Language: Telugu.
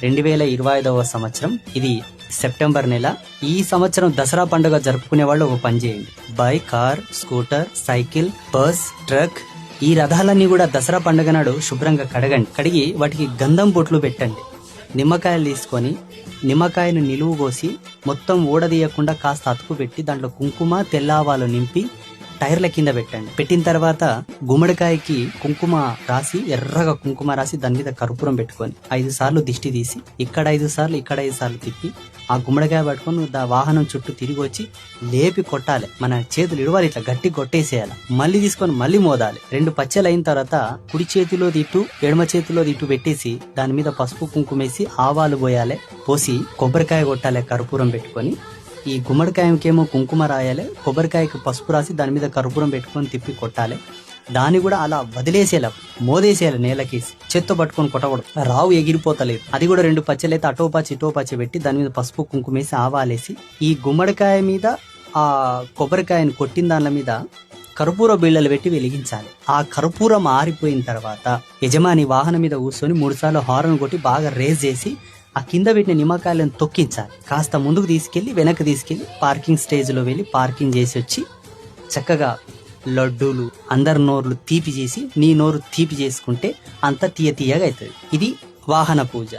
2025వ సంవత్సరం. ఇది సెప్టెంబర్ నెల. ఈ సంవత్సరం దసరా పండుగ జరుపుకునే వాళ్ళు ఒక పని చేయండి. Bike, car, scooter, cycle, bus, truck ఈ రథాలన్నీ కూడా దసరా పండుగ నాడు శుభ్రంగా కడగండి. కడిగి వాటికి గంధం బొట్లు పెట్టండి. నిమ్మకాయలు తీసుకొని నిమ్మకాయను నిలువు పోసి మొత్తం ఊడదీయకుండా కాస్త అతుకు పెట్టి దాంట్లో కుంకుమ, తెల్లావాలు నింపి టైర్ల కింద పెట్టండి. పెట్టిన తర్వాత గుమ్మడికాయకి కుంకుమ రాసి, ఎర్రగా కుంకుమ రాసి దాని మీద కర్పూరం పెట్టుకొని 5 సార్లు దిష్టి తీసి ఇక్కడ 5 సార్లు ఇక్కడ 5 సార్లు తిప్పి ఆ గుమ్మడికాయ పట్టుకొని వాహనం చుట్టూ తిరిగి వచ్చి లేపి కొట్టాలి. మన చేతులు ఇడవాలి, ఇట్లా గట్టి కొట్టేసేయాలి. మళ్ళీ తీసుకొని మళ్ళీ మోదాలి. 2 పచ్చలు అయిన తర్వాత కుడి చేతిలో ఇటు ఎడమ చేతిలో ఇటు పెట్టేసి దాని మీద పసుపు కుంకుమేసి ఆవాలు పోయాలి. పోసి కొబ్బరికాయ కొట్టాలి కర్పూరం పెట్టుకొని. ఈ గుమ్మడికాయకేమో కుంకుమ రాయాలి, కొబ్బరికాయకి పసుపు రాసి దాని మీద కర్పూరం పెట్టుకొని తిప్పి కొట్టాలి. దాన్ని కూడా అలా వదిలేసేలా మోదేసేయాలి నేలకేసి. చేత్తో పట్టుకొని కొట్టకూడదు, రావు ఎగిరిపోతలేదు. అది కూడా 2 పచ్చలైతే అటో పచ్చి ఇటో పచ్చి పెట్టి దాని మీద పసుపు కుంకుమేసి ఆవాలేసి ఈ గుమ్మడికాయ మీద ఆ కొబ్బరికాయను కొట్టిన దాని మీద కర్పూర బిళ్ళలు పెట్టి వెలిగించాలి. ఆ కర్పూరం ఆరిపోయిన తర్వాత యజమాని వాహనం మీద కూర్చొని 3 సార్లు హారన్ కొట్టి బాగా రేజ్ చేసి ఆ కింద పెట్టిన నిమ్మకాయలను తొక్కించాలి. కాస్త ముందుకు తీసుకెళ్లి వెనక్కి తీసుకెళ్లి పార్కింగ్ స్టేజ్ లో వెళ్ళి పార్కింగ్ చేసి వచ్చి చక్కగా లడ్డూలు అందరి నోర్లు తీపి చేసి నీ నోరు తీపి చేసుకుంటే అంత తీయగా అవుతుంది. ఇది వాహన పూజ.